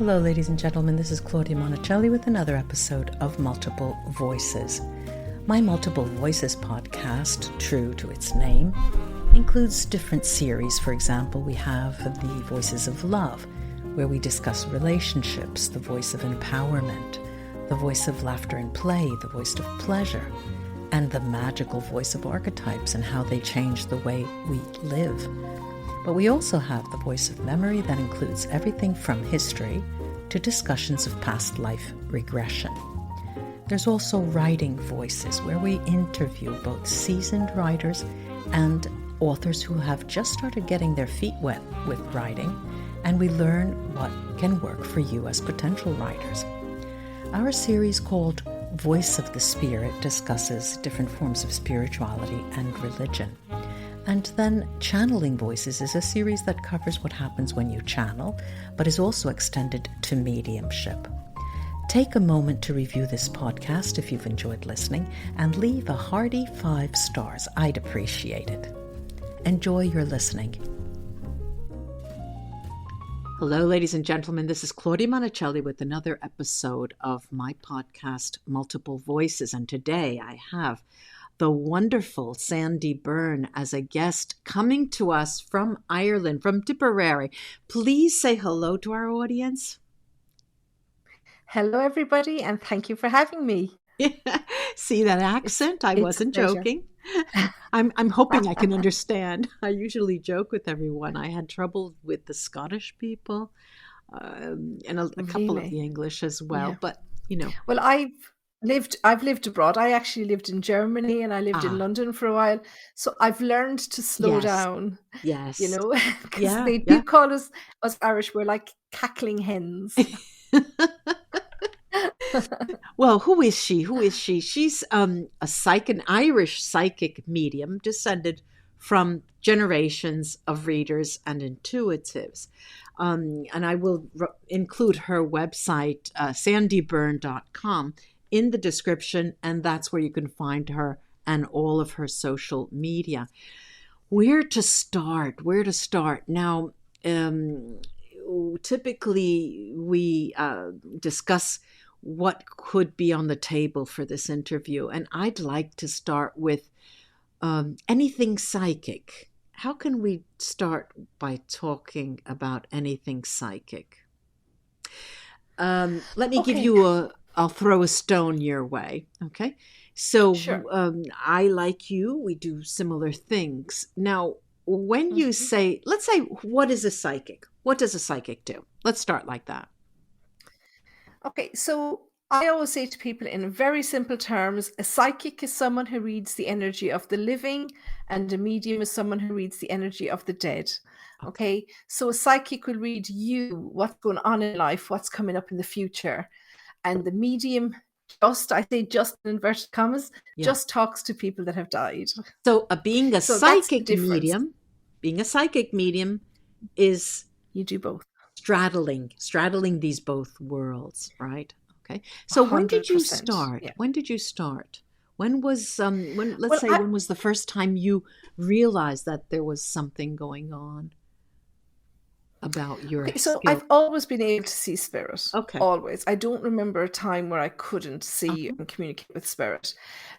Hello, ladies and gentlemen. This is Claudia Monticelli with another episode of Multiple Voices. My Multiple Voices podcast, true to its name, includes different series. For example, we have the Voices of Love, where we discuss relationships, the voice of empowerment, the voice of laughter and play, the voice of pleasure, and the magical voice of archetypes and how they change the way we live. But we also have the voice of memory that includes everything from history to discussions of past life regression. There's also writing voices, where we interview both seasoned writers and authors who have just started getting their feet wet with writing, and we learn what can work for you as potential writers. Our series called Voice of the Spirit discusses different forms of spirituality and religion. And then Channeling Voices is a series that covers what happens when you channel, but is also extended to mediumship. Take a moment to review this podcast if you've enjoyed listening, and leave a hearty 5 stars. I'd appreciate it. Enjoy your listening. Hello, ladies and gentlemen. This is Claudia Monticelli with another episode of my podcast, Multiple Voices. And today I have the wonderful Sandie Byrne as a guest coming to us from Ireland, from Tipperary. Please say hello to our audience. Hello, everybody, and thank you for having me. See that accent? I wasn't joking. I'm hoping I can understand. I usually joke with everyone. I had trouble with the Scottish people and a couple of the English as well. Yeah. But, you know. Well, I've lived abroad. I actually lived in Germany and I lived in London for a while. So I've learned to slow down. Yes. You know, because they do call us Irish, we're like cackling hens. Well, who is she? She's an Irish psychic medium descended from generations of readers and intuitives. And I will include her website, sandiebyrne.com, in the description, and that's where you can find her and all of her social media. Where to start? Now, typically we discuss what could be on the table for this interview, and I'd like to start with anything psychic. How can we start by talking about anything psychic? Let me give you I'll throw a stone your way. Okay. So sure. I, like you, we do similar things. Now, when you say, let's say, what is a psychic? What does a psychic do? Let's start like that. Okay. So I always say to people in very simple terms, a psychic is someone who reads the energy of the living, and a medium is someone who reads the energy of the dead. Okay. So a psychic will read you, what's going on in life, what's coming up in the future. And the medium just in inverted commas, just talks to people that have died. So being a psychic medium is... You do both. Straddling these both worlds, right? Okay. So 100%. When did you start? Yeah. When did you start? When was when was the first time you realized that there was something going on about your So skill? I've always been able to see spirit. Okay. Always. I don't remember a time where I couldn't see and communicate with spirit.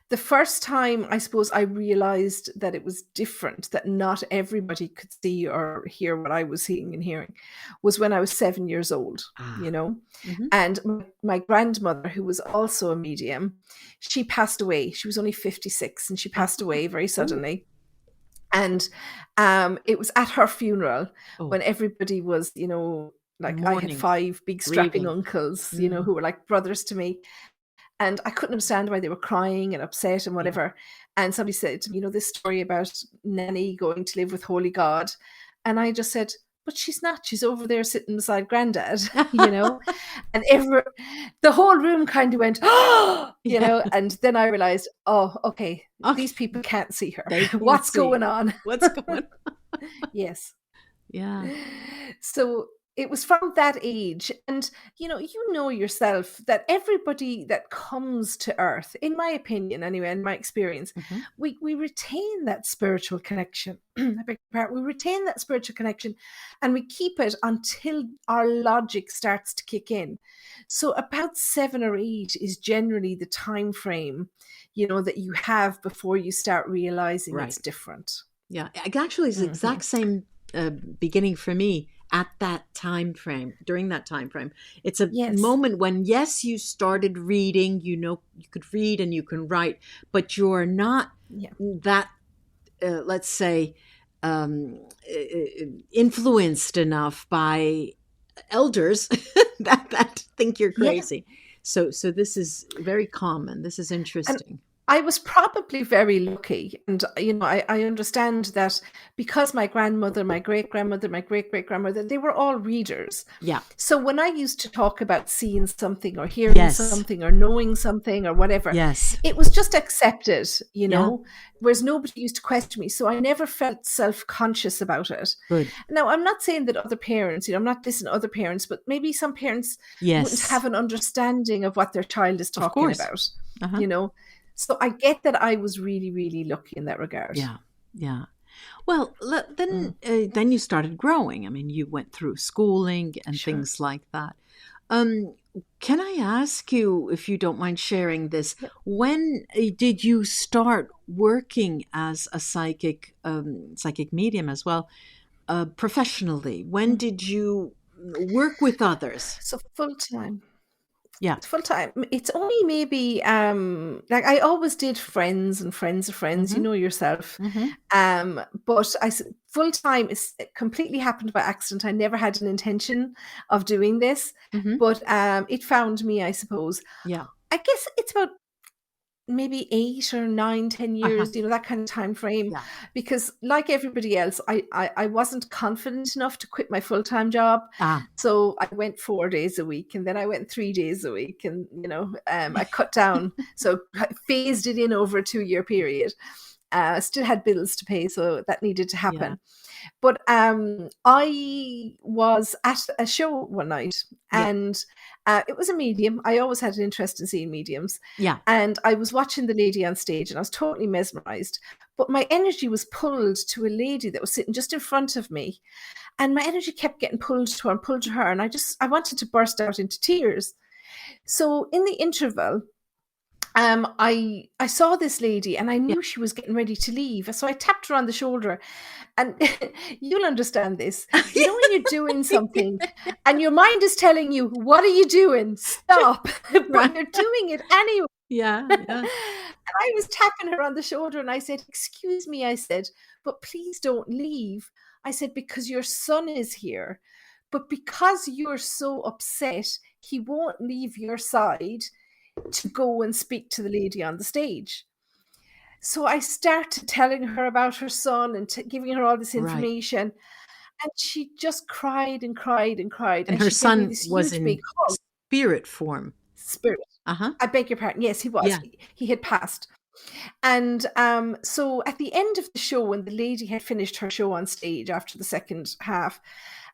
The first time, I suppose, I realized that it was different, that not everybody could see or hear what I was seeing and hearing, was when I was 7 years old, you know. And my grandmother, who was also a medium, she passed away. She was only 56 and she passed away very suddenly. And it was at her funeral when everybody was, you know, like mourning. I had 5 big strapping uncles, you know, who were like brothers to me. And I couldn't understand why they were crying and upset and whatever. Yeah. And somebody said, you know, this story about Nanny going to live with Holy God. And I just said, but she's not. She's over there sitting beside Granddad, you know. And the whole room kind of went, oh, you know. And then I realized, okay, these people can't see her. What's going on? What's going on? Yes. Yeah. So it was from that age. And you know yourself that everybody that comes to earth, in my opinion anyway, in my experience, Mhm. we retain that spiritual connection. I beg your pardon. We retain that spiritual connection, and we keep it until our logic starts to kick in. So about 7 or 8 is generally the time frame, that you have before you start realizing it's Right. different. Yeah. Actually, it's the Hmm. exact same beginning for me at that time frame, during that time frame. It's a Yes. moment when, yes, you started reading, you could read and you can write, but you're not Yeah. that, let's say, influenced enough by elders that think you're Yeah. crazy. So this is very common. This is And interesting. I was probably very lucky. And, I understand that because my grandmother, my great grandmother, my great great grandmother, they were all readers. Yeah. So when I used to talk about seeing something or hearing Yes. something or knowing something or whatever, Yes. it was just accepted, Yeah. whereas nobody used to question me. So I never felt self conscious about it. Good. Now, I'm not saying that other parents, I'm not dissing other parents, but maybe some parents wouldn't Yes. have an understanding of what their child is Of talking course. about, Uh-huh. you know. So I get that I was really, really lucky in that regard. Yeah. Yeah. Well, Mm, then you started growing. I mean, you went through schooling and sure. things like that. Um, can I ask you, if you don't mind sharing this, Yeah. when did you start working as a psychic medium as well, professionally? When Mm. did you work with others? So full time. Yeah. Full time. It's only maybe like I always did friends and friends of friends, you Mm-hmm. know yourself. Mm-hmm. But full time is it completely happened by accident. I never had an intention of doing this, Mm-hmm. but it found me, I suppose. Yeah. I guess it's about maybe 8 or 9, 10 years, Uh-huh. that kind of time frame. Yeah. Because like everybody else, I wasn't confident enough to quit my full-time job. Ah. So I went 4 days a week, and then I went 3 days a week, and I cut down. So I phased it in over a 2-year period. Still had bills to pay, so that needed to Yeah. happen. But I was at a show one night, Yeah. and it was a medium. I always had an interest in seeing mediums. Yeah. And I was watching the lady on stage, and I was totally mesmerized. But my energy was pulled to a lady that was sitting just in front of me. And my energy kept getting pulled to her and pulled to her. And I wanted to burst out into tears. So in the interval, I saw this lady, and I Yeah. knew she was getting ready to leave. So I tapped her on the shoulder, and you'll understand this. When you're doing something and your mind is telling you, "What are you doing? Stop!" but Right. you're doing it anyway. Yeah. Yeah. And I was tapping her on the shoulder, and I said, "Excuse me," I said, "but please don't leave." I said, "Because your son is here. But because you're so upset, he won't leave your side to go and speak to the lady on the stage." So I started telling her about her son and giving her all this Right. information. And she just cried and cried and cried. And And her she gave me son this was huge big in hug. spirit form. Spirit. Uh-huh. I beg your pardon. Yes, he was. Yeah. He had passed. And so at the end of the show, when the lady had finished her show on stage after the second half,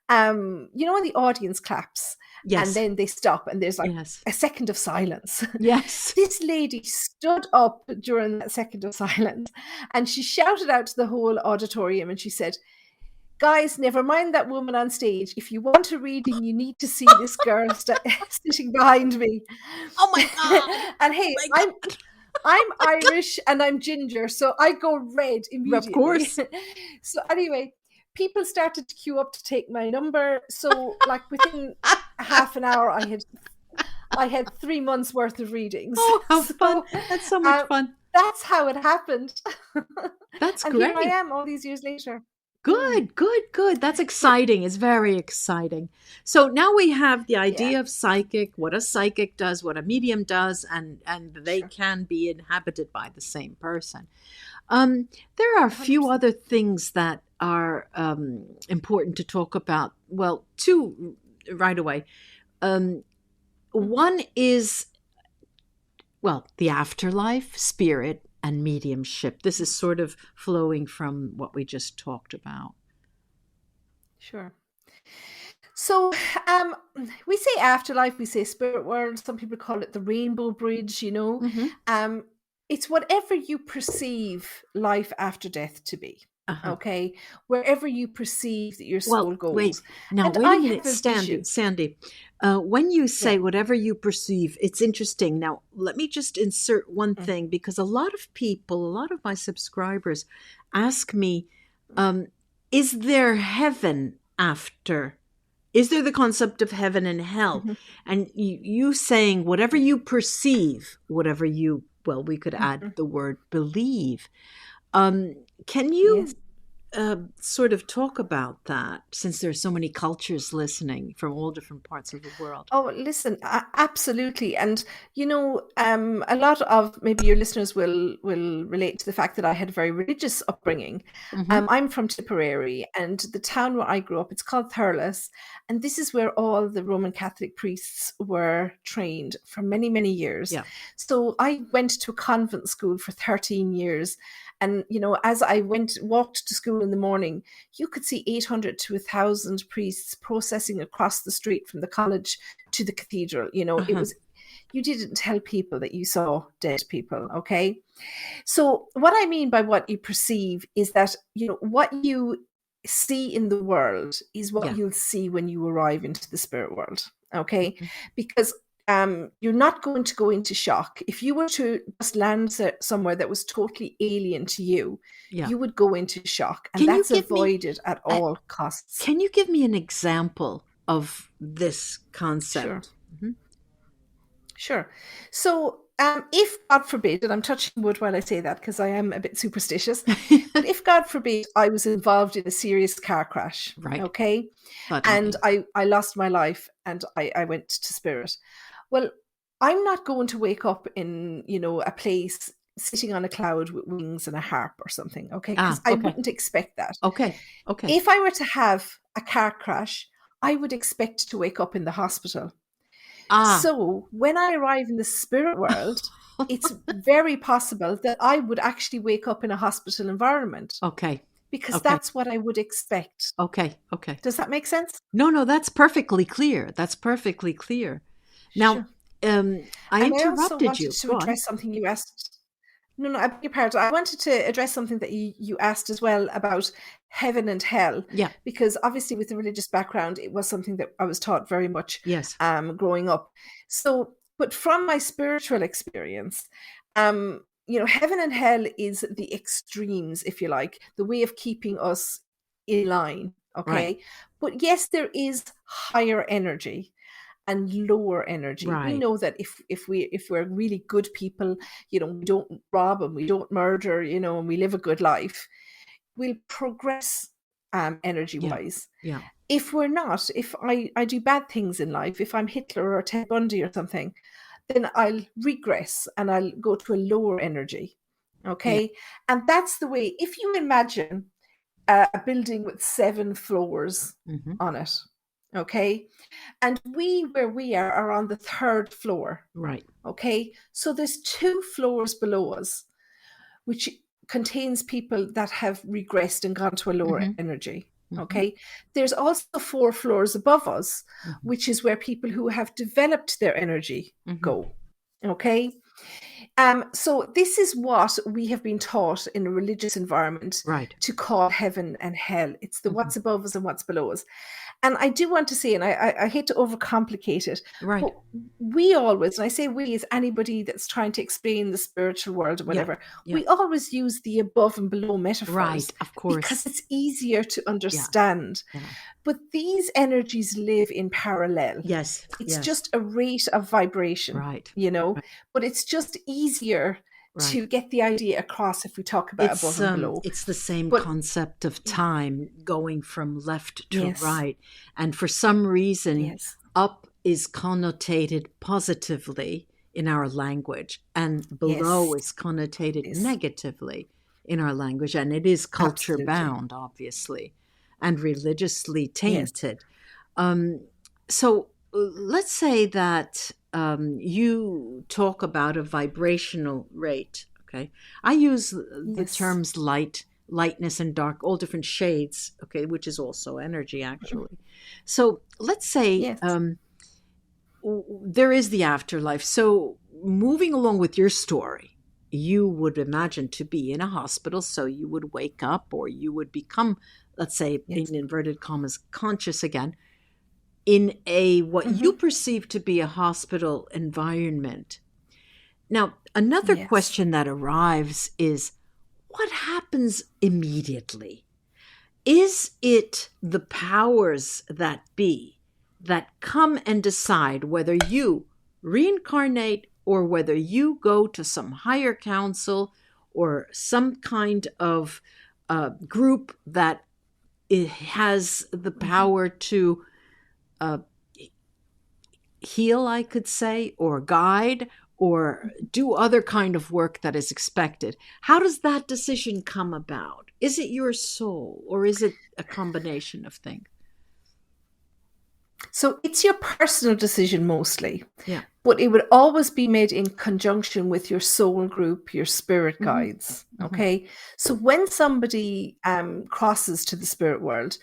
when the audience claps and Yes. then they stop and there's like Yes. a second of silence. Yes. This lady stood up during that second of silence, and she shouted out to the whole auditorium, and she said, "Guys, never mind that woman on stage. If you want a reading, you need to see this girl sitting behind me." Oh my God. And hey, My God. I'm Irish and I'm ginger, so I go red Of immediately. course. So anyway, people started to queue up to take my number. So like within half an hour, I had 3 months worth of readings. Oh, how fun. So That's so much uh, fun. that's how it happened. That's And here I great. am all these years later. Mm, Good, good, good. That's exciting. It's very exciting. So now we have the yeah, idea of psychic, what a psychic does, what a medium does, and they sure. can be inhabited by the same person. There are a few 100%. other things that are important to talk about. Well, two right away. Um, Mhm. One is, well, the afterlife, spirit, and mediumship. This is sort of flowing from what we just talked about. Sure. So, um, we say afterlife, we say spirit world. Some people call it the rainbow bridge. Mm-hmm. Um, it's whatever you perceive life after death to be. Uh-huh. Okay, wherever you perceive that your Well, soul wait. goes, Now, and wait I a minute, have a vision. Sandy. When you Yeah. say whatever you perceive, it's interesting. Now, let me just insert one Mm, thing because a lot of people, a lot of my subscribers ask me, um, is there heaven after? Is there the concept of heaven and hell? mhm, And you saying whatever you perceive, whatever you, well, we could add mhm. the word believe. Um, can you Yes. sort of talk about that since there are so many cultures listening from all different parts of the world? Oh, listen, absolutely. And a lot of maybe your listeners will relate to the fact that I had a very religious upbringing. Mm-hmm. I'm from Tipperary, and the town where I grew up, it's called Thurles, and this is where all the Roman Catholic priests were trained for many, many years. Yeah. So I went to a convent school for 13 years. And as I walked to school in the morning, you could see 800 to 1,000 priests processing across the street from the college to the cathedral. It Uh-huh. was, you didn't tell people that you saw dead people. Okay. So what I mean by what you perceive is that, what you see in the world is what Yeah. you'll see when you arrive into the spirit world. Okay. Mhm. Because you're not going to go into shock. If you were to just land somewhere that was totally alien to you, Yeah. you would go into shock, and Can you that's give me avoided at a, all costs. can you give me an example of this Sure. concept? Mhm. Sure. So, if God forbid, and I'm touching wood while I say that because I am a bit superstitious, but if God forbid I was involved in a serious car crash, Right. okay, and Suddenly. I lost my life and I went to spirit, well, I'm not going to wake up in, a place sitting on a cloud with wings and a harp or something, okay, because Ah, I okay. wouldn't expect that. Okay. Okay. If I were to have a car crash, I would expect to wake up in the hospital. Ah. So when I arrive in the spirit world, it's very possible that I would actually wake up in a hospital environment Okay. because Okay. that's what I would expect. Okay. Okay. Does that make sense? No, no, that's perfectly clear. That's perfectly clear. Now, Sure. I And I also interrupted wanted you. to Go on. address something you asked. No, no, I beg your pardon. I wanted to address something that you asked as well about heaven and hell, Yeah. because obviously with the religious background, it was something that I was taught very much Yes. growing up. So, but from my spiritual experience, heaven and hell is the extremes, if you like, the way of keeping us in line. Right. Okay. But yes, there is higher energy and lower energy. We Right. know that if we're really good people, we don't rob and we don't murder, and we live a good life, we'll progress energy Yeah. wise. Yeah. If we're not, if I do bad things in life, if I'm Hitler or Ted Bundy or something, then I'll regress and I'll go to a lower energy. Yeah. Okay. And that's the way, if you imagine a building with 7 floors Mm-hmm. on it. Okay. And where we are on the 3rd floor. Right. Okay. So there's 2 floors below us, which contains people that have regressed and gone to a lower Mm-hmm. energy. Mm-hmm. Okay. There's also 4 floors above us, Mm-hmm. which is where people who have developed their energy Mm-hmm. go. Okay. So this is what we have been taught in a religious environment Right. to call heaven and hell. It's the Mm-hmm. what's above us and what's below us. And I do want to say, and I hate to overcomplicate it, Right. but we always, and I say we as anybody that's trying to explain the spiritual world or Yeah. whatever, Yeah. we always use the above and below metaphors Right. Of because course. it's easier to Yeah. understand. Yeah. But these energies live in parallel. Yes. It's Yes. just a rate of vibration, Right. Right. but it's just easier Right. to get the idea across if we talk about above and below. It's the same But concept of time going from left to yes, right. And for some reason, yes, up is connotated positively in our language and yes, below is connotated yes, negatively in our language. And it is culture absolutely. bound, obviously, and religiously Yes, tainted. So let's say that you talk about a vibrational rate. Okay, I use the yes, terms light lightness and dark, all different shades, okay, which is also energy, actually. So let's say Yes. There is the afterlife. So moving along with your story, you would imagine to be in a hospital, so you would wake up or you would become, let's say, Yes. in inverted commas, conscious again in a what you perceive to be a hospital environment. Now, another Yes. question that arrives is, what happens immediately? Is it the powers that be that come and decide whether you reincarnate or whether you go to some higher council or some kind of group that it has the power to heal, I could say, or guide, or do other kind of work that is expected? How does that decision come about? Is it your soul, or is it a combination of things? So it's your personal decision mostly, Yeah. but it would always be made in conjunction with your soul group, your spirit guides. Okay. So when somebody crosses to the spirit world,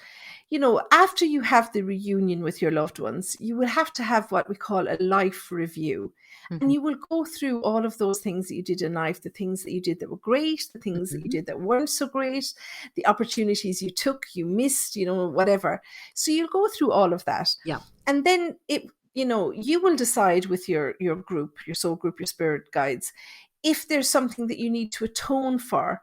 after you have the reunion with your loved ones, you will have to have what we call a life review. And you will go through all of those things that you did in life, the things that you did that were great, the things that you did that weren't so great, the opportunities you took, you missed, whatever. So you'll go through all of that. Yeah. And then you will decide with your group, your soul group, your spirit guides, if there's something that you need to atone for.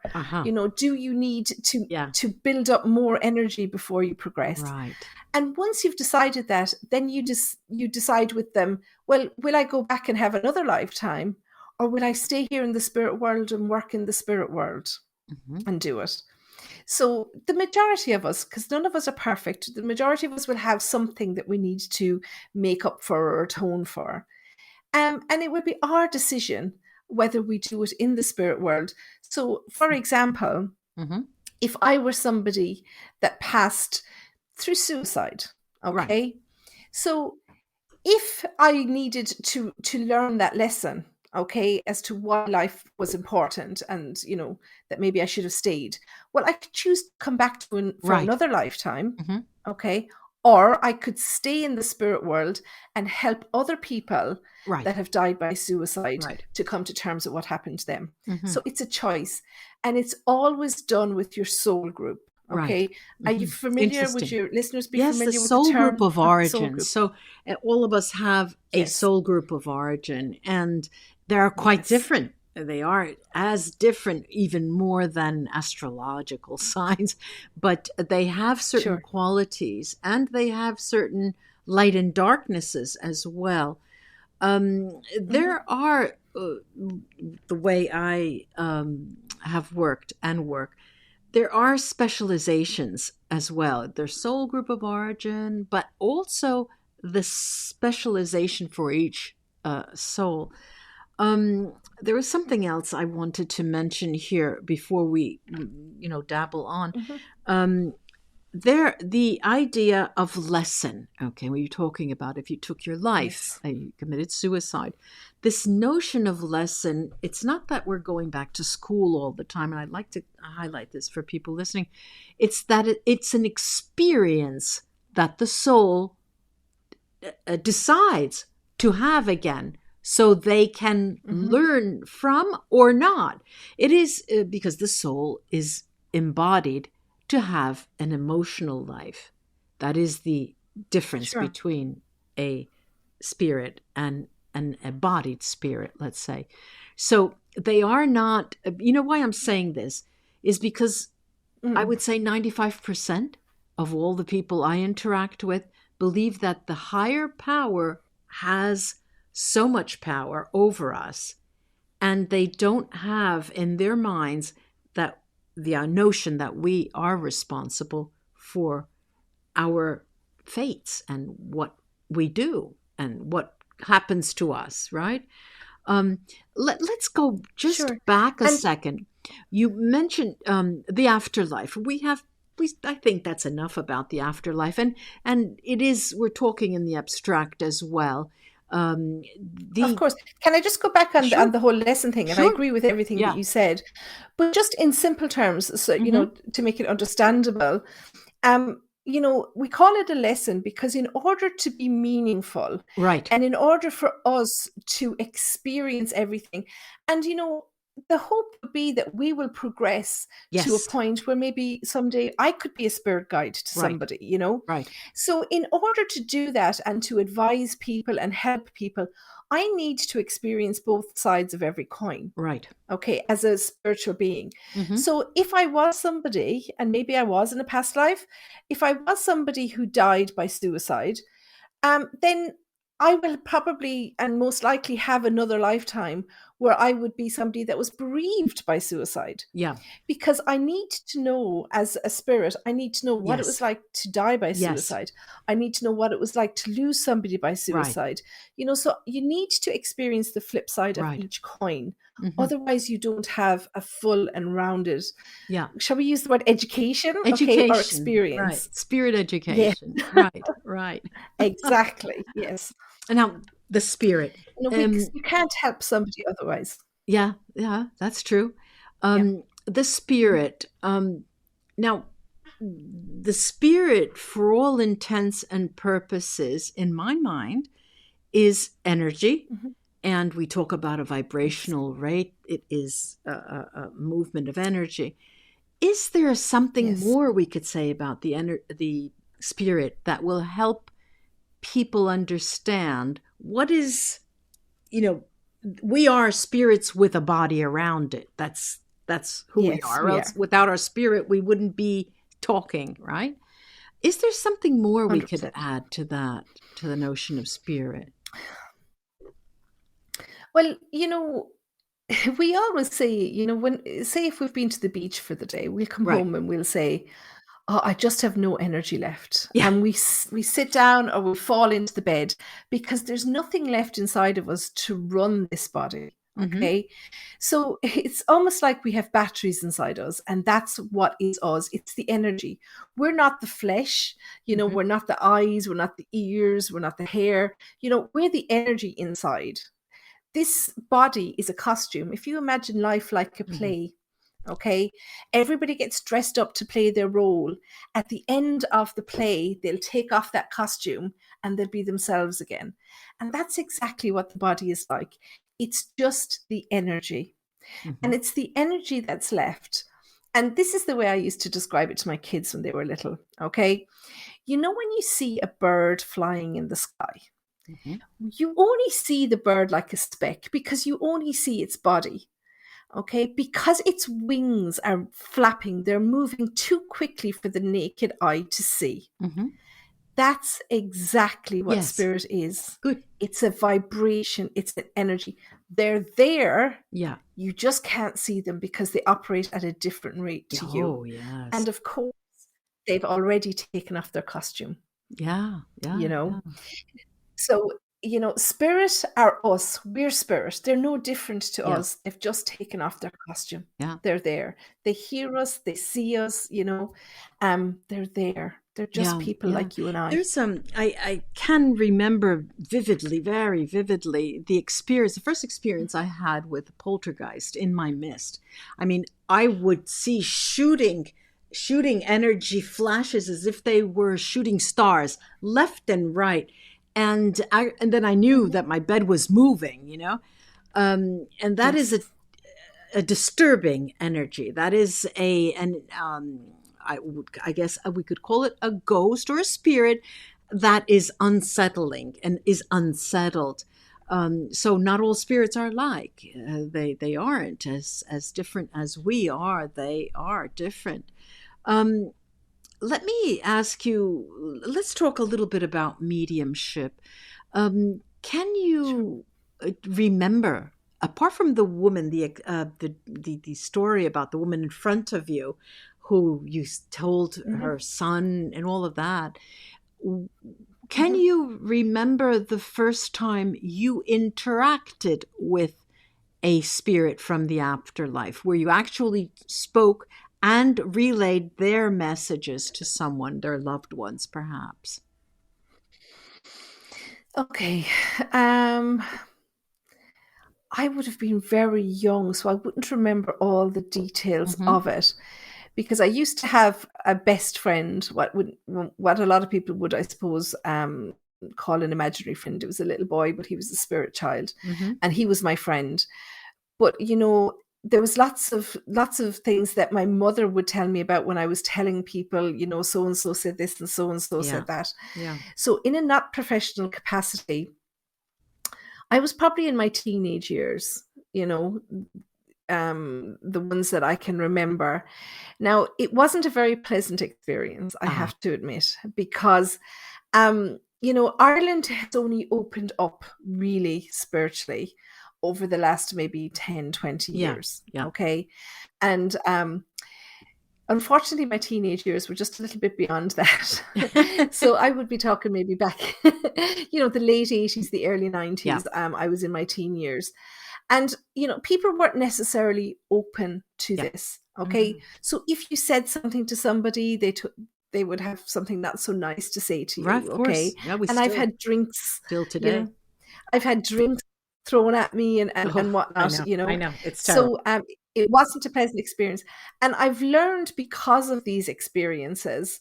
Do you need to build up more energy before you progress? Right. And once you've decided that, then you decide with them, well, will I go back and have another lifetime, or will I stay here in the spirit world and work in the spirit world and do it? So the majority of us, because none of us are perfect, the majority of us will have something that we need to make up for or atone for. And it would be our decision whether we do it in the spirit world. So, for example, if I were somebody that passed through suicide, okay? Right. So if I needed to learn that lesson, okay, as to why life was important and, that maybe I should have stayed, well, I could choose to come back to for Right. another lifetime, okay? Or I could stay in the spirit world and help other people Right. that have died by suicide Right. to come to terms with what happened to them. So it's a choice. And it's always done with your soul group. Okay. Right. Are you familiar? Would Interesting. your listeners be Yes, familiar the with soul the term group of soul origin. group? So all of us have a Yes. soul group of origin, and they are quite Yes. different. They are as different, even more than astrological signs, but they have certain Sure. qualities, and they have certain light and darknesses as well. There are, the way I have worked and work, there are specializations as well. There's soul group of origin, but also the specialization for each soul. There was something else I wanted to mention here before we, dabble on. The idea of lesson, okay, when you're talking about if you took your life, you committed suicide, this notion of lesson, it's not that we're going back to school all the time, and I'd like to highlight this for people listening. It's that it's an experience that the soul decides to have again, so they can learn from or not. It is because the soul is embodied to have an emotional life. That is the difference between a spirit and an embodied spirit, let's say. So they are not, why I'm saying this is because I would say 95% of all the people I interact with believe that the higher power has so much power over us, and they don't have in their minds that the notion that we are responsible for our fates and what we do and what happens to us, right? Let's go just back a second. You mentioned the afterlife. I think that's enough about the afterlife, and it is, we're talking in the abstract as well. Of The course. Can I just go back on Sure, the whole lesson thing? And I sure, agree with everything that yeah, you said, but just in simple terms, so hmm, to make it understandable. We call it a lesson because in order to be meaningful right, and in order for us to experience everything, and the hope would be that we will progress to a yes, point where maybe someday I could be a spirit guide to right, somebody. right, So, in order to do that and to advise people and help people, I need to experience both sides of every coin, right, okay, as a spiritual being. hmm, So if I was somebody, and maybe I was in a past life, if I was somebody who died by suicide, then I will probably and most likely have another lifetime where I would be somebody that was bereaved by suicide, yeah, because I need to know, as a spirit, I need to know what it was yes, like to die by yes, suicide. I need to know what it was like to lose somebody by right, suicide. So you need to experience the flip side of right, each coin. hmm, Otherwise, you don't have a full and rounded, yeah. shall we use the word education? Okay, or Education, right. experience. Spirit Yeah, education, right, right. exactly. Yes. And now the spirit. Um, You can't help somebody otherwise. yeah, yeah, that's true. Yeah. The spirit. Now, the spirit, for all intents and purposes, in my mind, is energy. Mhm. And we talk about a Yes. vibrational rate. It is a movement of energy. Is there something Yes. more we could say about the spirit that will help people understand what is, you know, we are spirits with a body around it. That's who we Yes, are. Or we else are. without our spirit we wouldn't be talking, right? Is there something more we could 100%. add to that, to the notion of spirit? Well, we always say, when say if we've been to the beach for the day, we'll come Right. home and we'll say, "Oh, I just have no energy left." Yeah. And we sit down or we fall into the bed because there's nothing left inside of us to run this body. Hmm. Okay. So it's almost like we have batteries inside us, and that's what is us. It's the energy. We're not the flesh, Hmm. we're not the eyes, we're not the ears, we're not the hair, we're the energy inside. This body is a costume. If you imagine life like a Hmm. play, okay, everybody gets dressed up to play their role. At the end of the play, they'll take off that costume and they'll be themselves again. And that's exactly what the body is like. It's just the energy, Hmm. and it's the energy that's left. And this is the way I used to describe it to my kids when they were little. Okay. When you see a bird flying in the sky, Hmm. you only see the bird like a speck because you only see its body. Okay, because its wings are flapping, they're moving too quickly for the naked eye to see. Hmm. That's exactly what Yes. spirit is. Good. It's a vibration, it's an energy. They're there, Yeah. you just can't see them because they operate at a different rate to you. Oh, yes. And of course, they've already taken off their costume, Yeah. you Yeah. know? Yeah. So, spirit are us. We're spirit. They're no different to Yeah. us. They've just taken off their costume. Yeah. They're there. They hear us, they see us. They're there. They're just Yeah, people yeah. like you and I. There's I can remember vividly, very vividly, the first experience I had with a poltergeist in my mist. I mean, I would see shooting energy flashes as if they were shooting stars left and right. And then I knew Mhm. that my bed was moving, and that is Yes. a disturbing energy. That is I guess we could call it a ghost or a spirit that is unsettling and is unsettled. So not all spirits are alike. They aren't as different as we are. They are different. Um, Let me ask you. Let's talk a little bit about mediumship. Can Sure. you remember, apart from the woman, the story about the woman in front of you, who you told Mhm. her son and all of that? Can Mhm. you remember the first time you interacted with a spirit from the afterlife, where you actually spoke and relayed their messages to someone, their loved ones, perhaps? Okay. Um, I would have been very young, so I wouldn't remember all the details Mm-hmm. of it because I used to have a best friend, what a lot of people would, I suppose, call an imaginary friend. It was a little boy, but he was a spirit child, Mm-hmm. and he was my friend. But there was lots of things that my mother would tell me about when I was telling people, so and so said this and so Yeah. said that. Yeah. So in a not professional capacity, I was probably in my teenage years, you know, the ones that I can remember. Now, it wasn't a very pleasant experience, I Ah. have to admit, because Ireland has only opened up really spiritually over the last maybe 10, 20 Yeah. years. Yeah. Okay. And unfortunately, my teenage years were just a little bit beyond that. So I would be talking maybe back, the late 80s, the early Yeah. 90s. I was in my teen years. And, people weren't necessarily open to Yeah. this. Okay. Mm-hmm. So if you said something to somebody, they would have something not so nice to say to Right. you. Of Okay. course. Yeah. We And I've had drinks, still you today. know, I've had drinks thrown at me and Oh, I whatnot, know. I know. It's So terrible. it wasn't a pleasant experience. And I've learned because of these experiences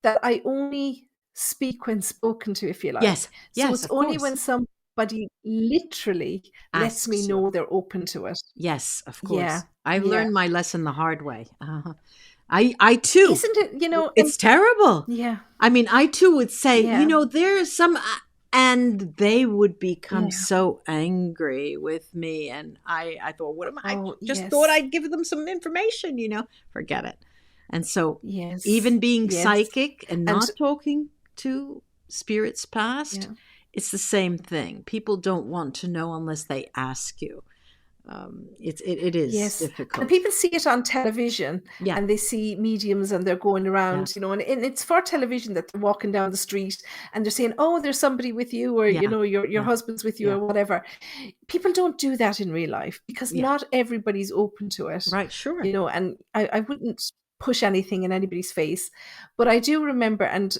that I only speak when spoken to, if you like. Yes. So Yes. it's Of only course. when somebody literally lets me Asks you. know they're open to it. Yes. Of Yeah. course. I've Yeah. learned my lesson the hard way. I too. Isn't it, and It's terrible. yeah, I mean, I too would say, yeah, there's some, and they would become yeah. so angry with me. And I thought, what am I Oh, just thought yes. I'd give them some information, forget it. And so, Yes. even being Yes. psychic and And not talking to spirits past, yeah. it's the same thing. People don't want to know unless they ask you. It is Yes, and difficult. people see it on television, Yeah, and they see mediums, and they're going yeah, around, and it's for television that they're walking down the street, and they're saying, "Oh, there's somebody with you," or yeah, your yeah, husband's with you, yeah. or whatever. People don't do that in real life because Yeah. not everybody's open to it, Right, sure. and I wouldn't push anything in anybody's face, but I do remember, and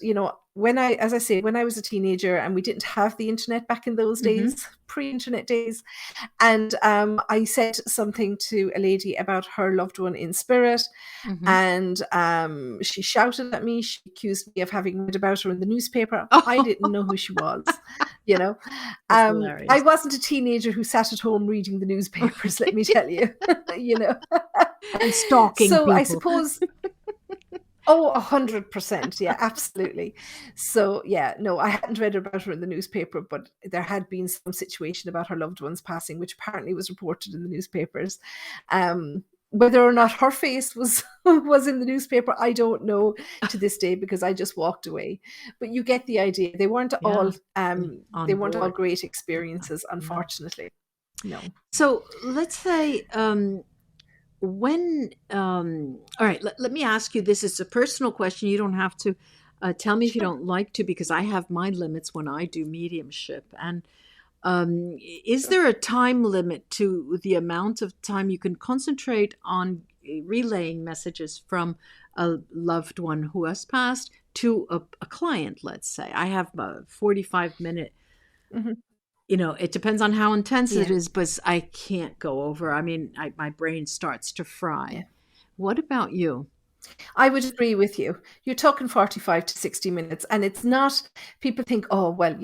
as I say, when I was a teenager and we didn't have the internet back in those Mm-hmm. days, pre-internet days, and I said something to a lady about her loved one in spirit, Mm-hmm. and she shouted at me. She accused me of having read about her in the newspaper. I didn't Oh, know who she was. You know, that's I hilarious. wasn't a teenager who sat at home reading the newspapers. Let me tell you, you know. And stalking So I people. suppose. Oh, 100%. Yeah, absolutely. So, yeah, no, I hadn't read about her in the newspaper, but there had been some situation about her loved ones passing, which apparently was reported in the newspapers. Whether or not her face was was in the newspaper, I don't know to this day because I just walked away. But you get the idea. Yeah, on They weren't all board. great Yeah, experiences, yeah. unfortunately. No. So let's say when all right, let me ask you this. It's a personal question. You don't have to tell me if you Sure. don't like to, because I have my limits when I do mediumship. And is Sure. there a time limit to the amount of time you can concentrate on relaying messages from a loved one who has passed to a client? Let's say I have a 45-minute. Mhm. It depends on how intense it Yeah. is, but I can't go over. I mean, my brain starts to Yeah. fry. What about you? I would agree with you. You're talking 45 to 60 minutes. And it's not, people think, oh, well,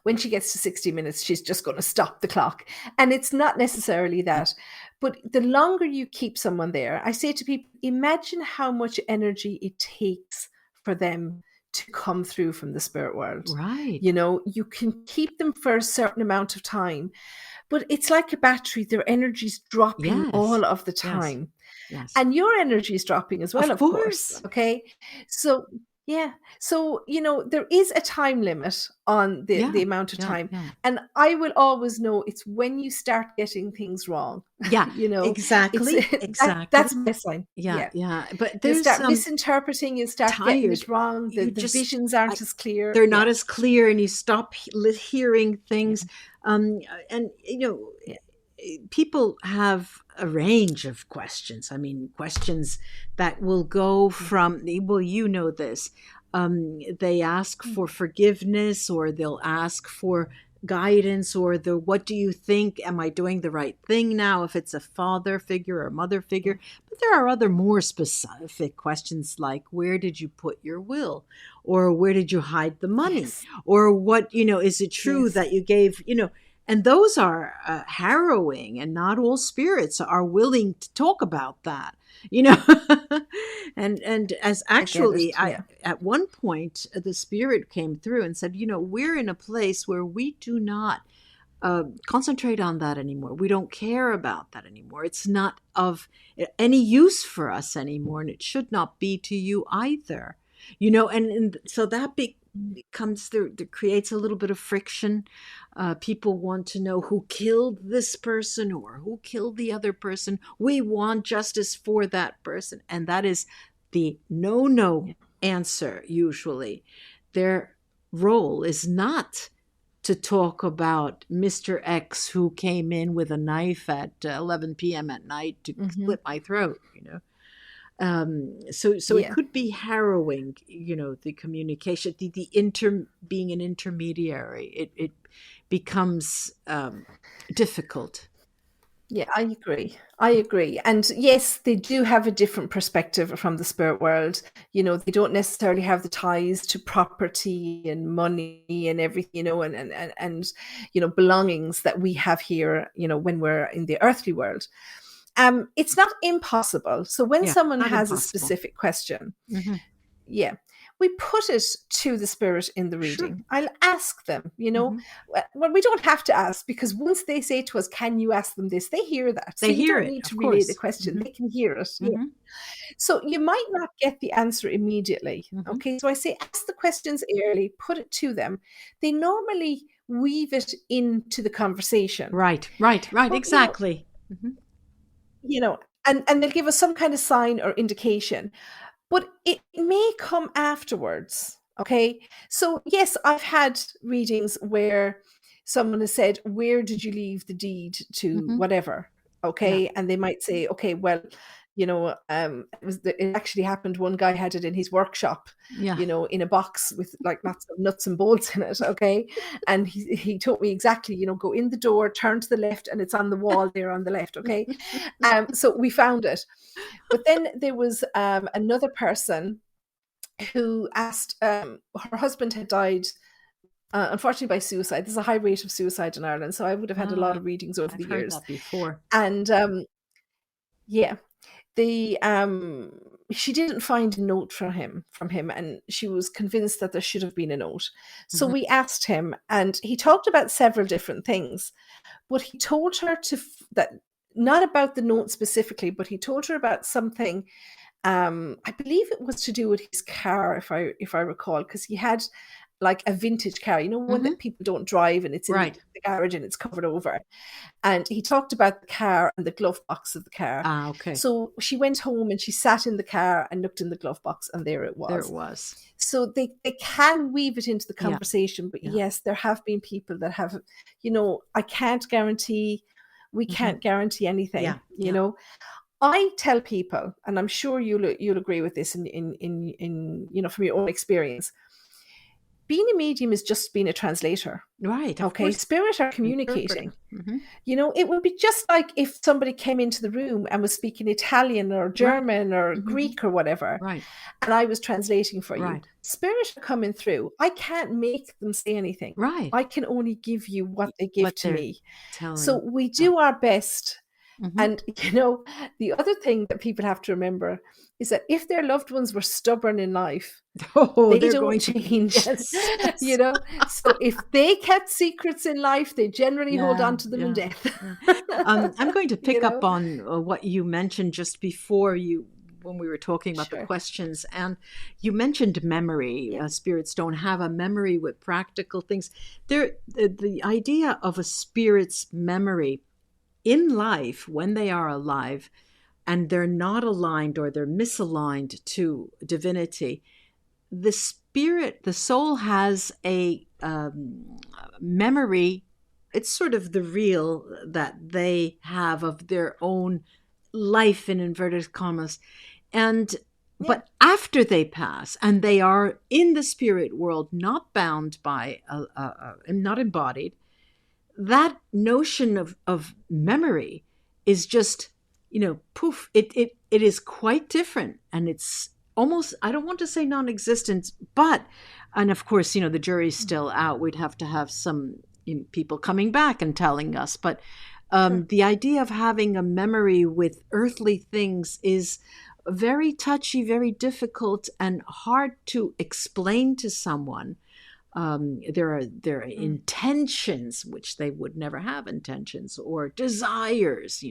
when she gets to 60 minutes, she's just going to stop the clock. And it's not necessarily that. But the longer you keep someone there, I say to people, imagine how much energy it takes for them to come through from the spirit world. Right. You can keep them for a certain amount of time, but it's like a battery, their energy's dropping Yes. all of the Yes. time. Yes. And your energy is dropping as well, Of of course. course. Okay. So, yeah. So, there is a time limit on the Yeah. amount of Yeah. time. Yeah. And I will always know it's when you start getting things wrong. Yeah. It's Exactly. that's Exactly. my sign. Yeah. Yeah. Yeah. But You'll there's start some misinterpreting, you'll start getting tired. it wrong. The You the just visions I, aren't as clear. they're Yeah. not as clear, and you stop hearing Yeah. things. And Yeah. people have a range of questions. I mean, questions that will go Yeah. from, well, this. They ask for forgiveness, or they'll ask for guidance, or what do you think? Am I doing the right thing now? If it's a father figure or a mother figure. But there are other more specific questions like, where did you put your will? Or where did you hide the money? Yes. Or what, is it true Yes. that you gave, and those are harrowing, and not all spirits are willing to talk about that, and as I get it. actually, Yeah. at one point, the spirit came through and said, we're in a place where we do not concentrate on that anymore. We don't care about that anymore. It's not of any use for us anymore, and it should not be to you either. And so that comes through, that creates a little bit of friction. People want to know who killed this person or who killed the other person. We want justice for that person. And that is the no answer, usually. Their role is not to talk about Mr. X who came in with a knife at 11 p.m. at night to slit my throat, So it could be harrowing, the communication, being an intermediary. It becomes difficult. Yeah, I agree. And yes, they do have a different perspective from the spirit world. They don't necessarily have the ties to property and money and everything, and belongings that we have here, when we're in the earthly world. It's not impossible. So when someone has a specific question, we put it to the spirit in the reading. Sure. I'll ask them, Well, we don't have to ask, because once they say to us, can you ask them this? They hear that. So you don't need to relay the question. They can hear it. Yeah. So you might not get the answer immediately. Okay. So I say, ask the questions early, put it to them. They normally weave it into the conversation. Right. But, exactly. And they'll give us some kind of sign or indication. But it may come afterwards, okay? So yes, I've had readings where someone has said, where did you leave the deed to whatever, okay? Yeah. And they might say, okay, well, it actually happened. One guy had it in his workshop, in a box with like lots of nuts and bolts in it, okay? And he told me exactly, go in the door, turn to the left, and it's on the wall there on the left, okay? So we found it. But then there was another person who asked, her husband had died, unfortunately, by suicide. There's a high rate of suicide in Ireland, so I would have had a lot of readings over the years. I've heard that before. And she didn't find a note from him, and she was convinced that there should have been a note. So we asked him, and he talked about several different things, but he told her that not about the note specifically, but he told her about something. I believe it was to do with his car, if I recall, because he had like a vintage car, one that people don't drive, and it's in the garage and it's covered over. And he talked about the car and the glove box of the car. Ah, okay. So she went home and she sat in the car and looked in the glove box, and there it was. So they can weave it into the conversation. But yes, there have been people that have, I can't guarantee, we can't guarantee anything, I tell people, and I'm sure you'll agree with this in from your own experience, being a medium is just being a translator. Right. Okay. Spirit are communicating. It would be just like if somebody came into the room and was speaking Italian or German or Greek or whatever. Right. And I was translating for you. Spirit are coming through. I can't make them say anything. Right. I can only give you what they give to me. Telling. So we do our best. And, the other thing that people have to remember is that if their loved ones were stubborn in life, they don't change. So if they kept secrets in life, they generally hold on to them in death. I'm going to pick up on what you mentioned just before when we were talking about the questions, and you mentioned memory. Spirits don't have a memory with practical things. The idea of a spirit's memory in life, when they are alive and they're not aligned or they're misaligned to divinity, the soul has a memory. It's sort of the real that they have of their own life, in inverted commas. And Yeah. But after they pass and they are in the spirit world, not bound by, not embodied, that notion of memory is just, poof, it is quite different. And it's almost, I don't want to say non-existent, but, and of course, the jury's still out. We'd have to have some people coming back and telling us. But Sure. the idea of having a memory with earthly things is very touchy, very difficult, and hard to explain to someone. There are intentions, which they would never have intentions, or desires,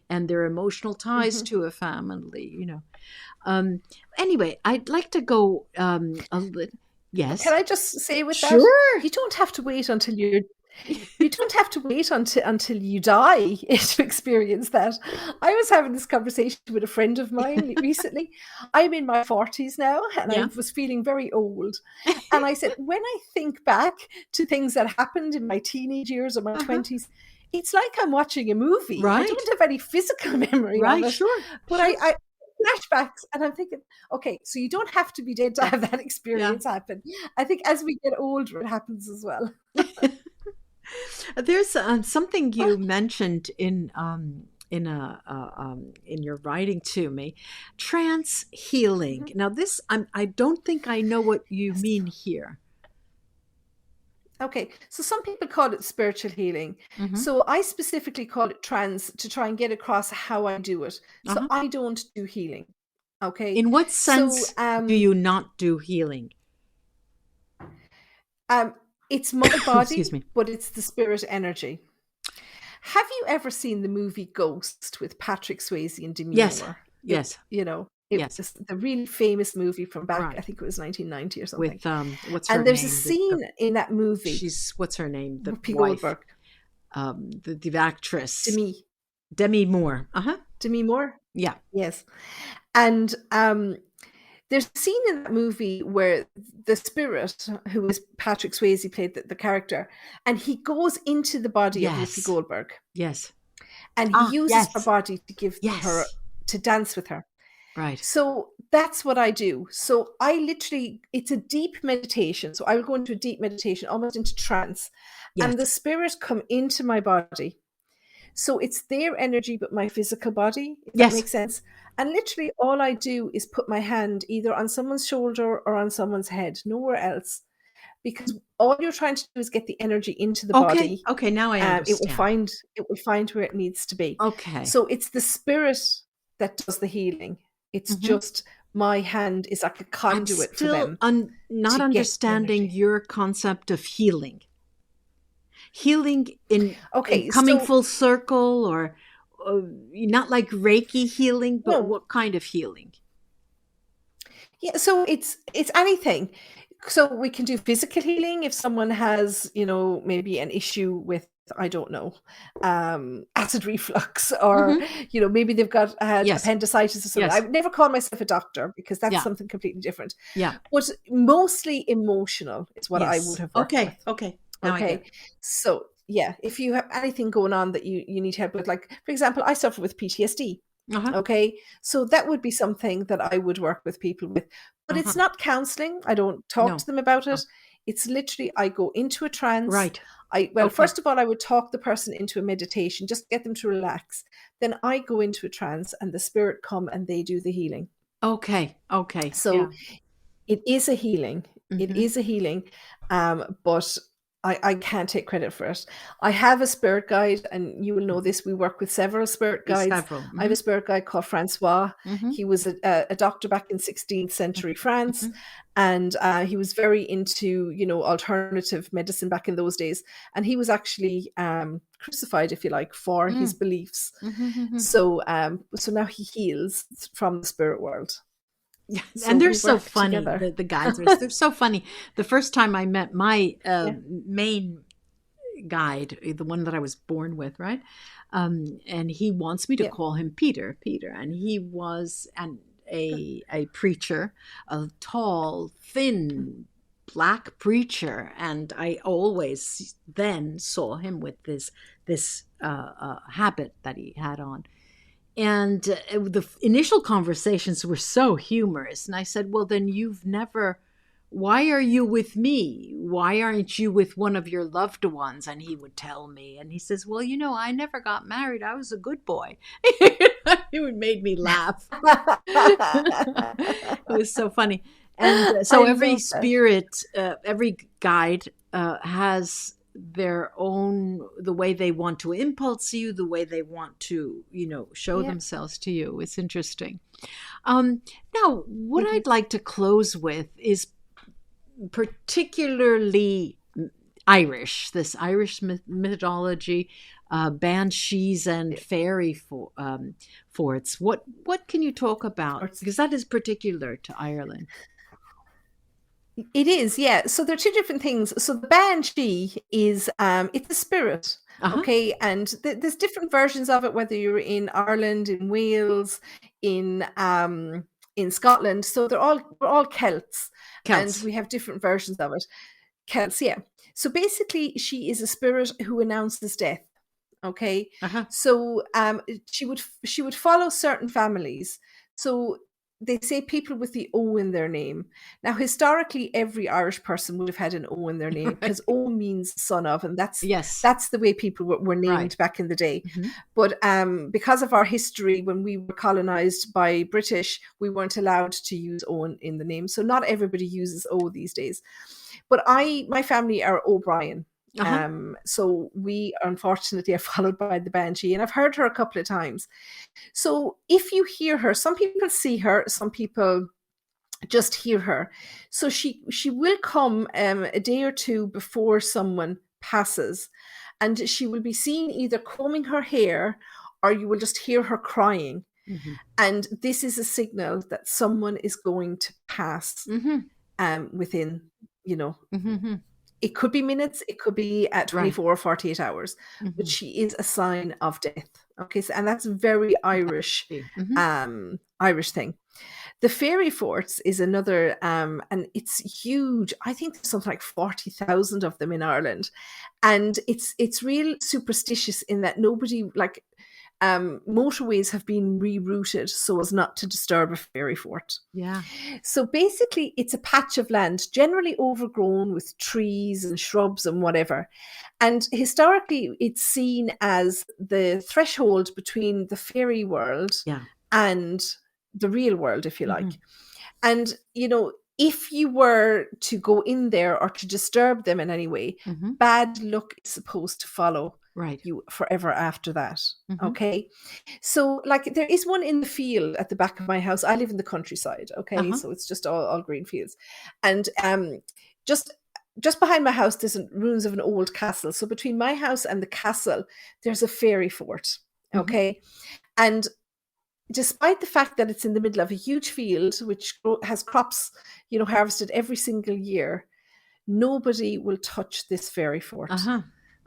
and their emotional ties to a family. Anyway, I'd like to go a little. Yes, Can I just say with that, sure. you don't have to wait until you don't have to wait until you die to experience that. I was having this conversation with a friend of mine recently. I'm in my 40s now, and I Yeah. was feeling very old. And I said, when I think back to things that happened in my teenage years or my 20s, it's like I'm watching a movie. I Right. don't have any physical memory of Right. it, Sure. but Sure. I flashbacks, and I'm thinking, okay, so you don't have to be dead to have that experience happen. I think as we get older, it happens as well. There's something you mentioned in your writing to me, trance healing. Now, this I don't think I know what you mean here. Okay, so some people call it spiritual healing. Mm-hmm. So I specifically call it trance to try and get across how I do it. So Uh-huh. I don't do healing. Okay. In what So sense do you not do healing? it's my Excuse body, me. but it's the spirit energy. Have you ever seen the movie Ghost with Patrick Swayze and Demi Yes. Moore? Yes. It Yes. was the really famous movie from back, Right. I think it was 1990 or something. With what's her And there's name? a scene in that movie. What's her name? The Whoopi wife. Goldberg. The actress. Demi Moore. Uh-huh. Demi Moore? Yeah. Yes. And there's a scene in that movie where the spirit, who is Patrick Swayze, played the character, and he goes into the body of Whoopi Goldberg. Yes. And he uses her body to give her, to dance with her. Right. So that's what I do. So I literally, it's a deep meditation. So I will go into a deep meditation, almost into trance. Yes. And the spirit come into my body. So it's their energy, but my physical body, if that makes sense. And literally all I do is put my hand either on someone's shoulder or on someone's head, nowhere else. Because all you're trying to do is get the energy into the body. Okay, now I understand. It will find where it needs to be. Okay. So it's the spirit that does the healing. It's just my hand is like a conduit for them. I'm still not understanding your concept of healing. Healing in coming full circle, or not like Reiki healing, but what kind of healing? Yeah, so it's anything. So we can do physical healing if someone has, maybe an issue with, I don't know, acid reflux, or, maybe they've got appendicitis or something. I would never call myself a doctor because that's something completely different. Yeah. But mostly emotional is what I would have worked with. Okay. So, yeah, if you have anything going on that you need help with, like, for example, I suffer with PTSD. Okay. So that would be something that I would work with people with. But it's not counseling. I don't talk to them about it. It's literally, I go into a trance. Right. First of all, I would talk the person into a meditation, just get them to relax. Then I go into a trance and the spirit come and they do the healing. Okay. So it is a healing. It is a healing. But I can't take credit for it. I have a spirit guide, and you will know this. We work with several spirit guides. I have a spirit guide called Francois. He was a doctor back in 16th century France, and he was very into, alternative medicine back in those days. And he was actually crucified, if you like, for his beliefs. So now he heals from the spirit world. Yeah, so and they're so funny. The guides, they're so funny. The first time I met my main guide, the one that I was born with, right? And he wants me to call him Peter, and he was a preacher, a tall, thin, black preacher, and I always then saw him with this habit that he had on. And the initial conversations were so humorous. And I said, well, then why are you with me? Why aren't you with one of your loved ones? And he would tell me. And he says, well, I never got married. I was a good boy. It made me laugh. It was so funny. And so I every love that. spirit, every guide has their own, the way they want to impulse you, the way they want to, show Yeah. themselves to you. It's interesting. Now, what It is. I'd like to close with is particularly Irish, this Irish mythology, banshees and fairy forts. What can you talk about? Because that is particular to Ireland. It is, yeah. So there are two different things. So the banshee is it's a spirit, okay, and there's different versions of it. Whether you're in Ireland, in Wales, in Scotland, so we're all Celts, and Celts. we have different versions of it. Celts, yeah. So basically, she is a spirit who announces death. Okay, so she would follow certain families. So they say people with the O in their name. Now, historically, every Irish person would have had an O in their name because O means son of, and that's the way people were named back in the day. But because of our history, when we were colonized by British, we weren't allowed to use O in the name. So not everybody uses O these days. But my family are O'Brien. So we unfortunately are followed by the banshee, and I've heard her a couple of times. So if you hear her, some people see her, some people just hear her. So she will come a day or two before someone passes, and she will be seen either combing her hair, or you will just hear her crying. And this is a signal that someone is going to pass within, it could be minutes, it could be at 24 or 48 hours, but she is a sign of death. Okay, so, and that's a very Irish, Irish thing. The fairy forts is another, and it's huge. I think there's something like 40,000 of them in Ireland, and it's real superstitious in that nobody motorways have been rerouted so as not to disturb a fairy fort. Yeah. So basically, it's a patch of land, generally overgrown with trees and shrubs and whatever. And historically, it's seen as the threshold between the fairy world and the real world, if you like. And, if you were to go in there or to disturb them in any way, bad luck is supposed to follow you forever after that. Okay. So there is one in the field at the back of my house. I live in the countryside. Okay. So it's just all green fields. And just behind my house, there's ruins of an old castle. So between my house and the castle, there's a fairy fort. Okay. And despite the fact that it's in the middle of a huge field, which has crops, harvested every single year, nobody will touch this fairy fort.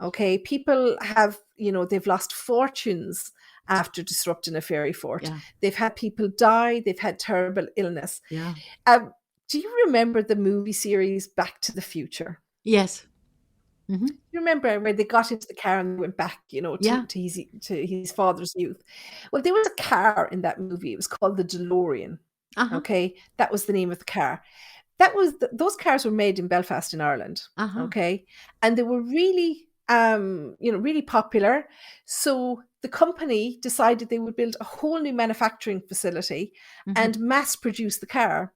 Okay. People have, they've lost fortunes after disrupting a fairy fort. They've had people die. They've had terrible illness. Do you remember the movie series Back to the Future? Yes. You remember where they got into the car and went back, to his father's youth? Well, there was a car in that movie. It was called the DeLorean. Okay, that was the name of the car. Those cars were made in Belfast in Ireland. Okay, and they were really, really popular. So the company decided they would build a whole new manufacturing facility and mass produce the car.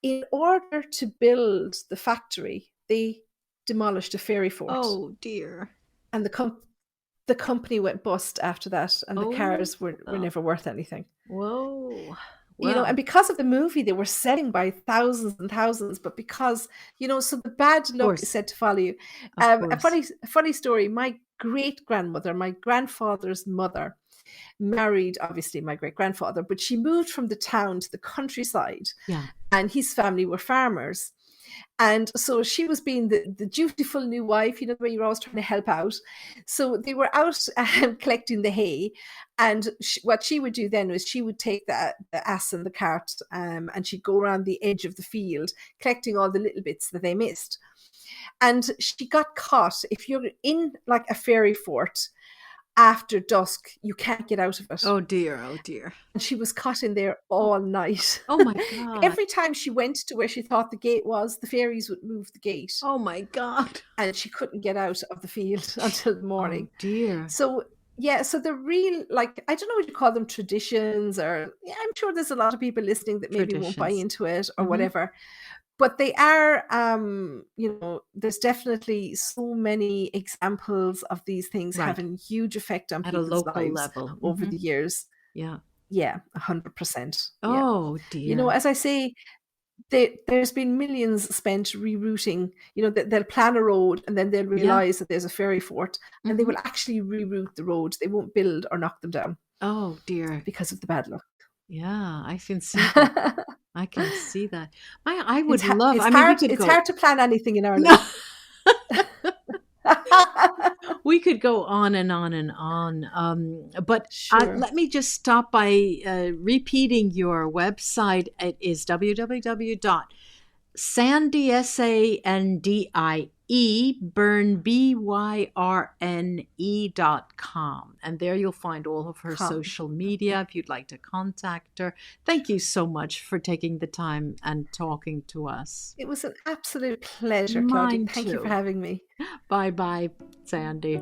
In order to build the factory, they demolished a fairy fort. Oh dear. And the company went bust after that, and the cars were never worth anything. Whoa. And because of the movie, they were selling by thousands and thousands, but because, so the bad luck is said to follow you. A funny story, my great-grandmother, my grandfather's mother, married, obviously, my great-grandfather, but she moved from the town to the countryside, and his family were farmers. And so she was being the dutiful new wife, where you're always trying to help out. So they were out collecting the hay. And what she would do then was she would take the ass and the cart, and she'd go around the edge of the field, collecting all the little bits that they missed. And she got caught. If you're in a fairy fort, after dusk, you can't get out of it. Oh dear, oh dear. And she was caught in there all night. Oh my God. Every time she went to where she thought the gate was, the fairies would move the gate. Oh my God. And she couldn't get out of the field until the morning. Oh dear. So yeah, so the real, like, I don't know what you call them, traditions, or yeah, I'm sure there's a lot of people listening that maybe won't buy into it or whatever. But they are, there's definitely so many examples of these things having huge effect on at a people's local lives level over the years. Yeah. Yeah, 100%. Yeah. Oh dear. As I say, there's been millions spent rerouting. They'll plan a road and then they'll realize that there's a ferry fort, and they will actually reroute the road. They won't build or knock them down. Oh dear. Because of the bad luck. Yeah, I can see that. I can see that. I would love. It's I mean, hard, we could it's go. hard to plan anything in Ireland. We could go on and on and on. But Sure. let me just stop by repeating your website. It is www.SandieByrne.com. And there you'll find all of her social media if you'd like to contact her. Thank you so much for taking the time and talking to us. It was an absolute pleasure, Claudia. Thank you for having me. Bye-bye, Sandie.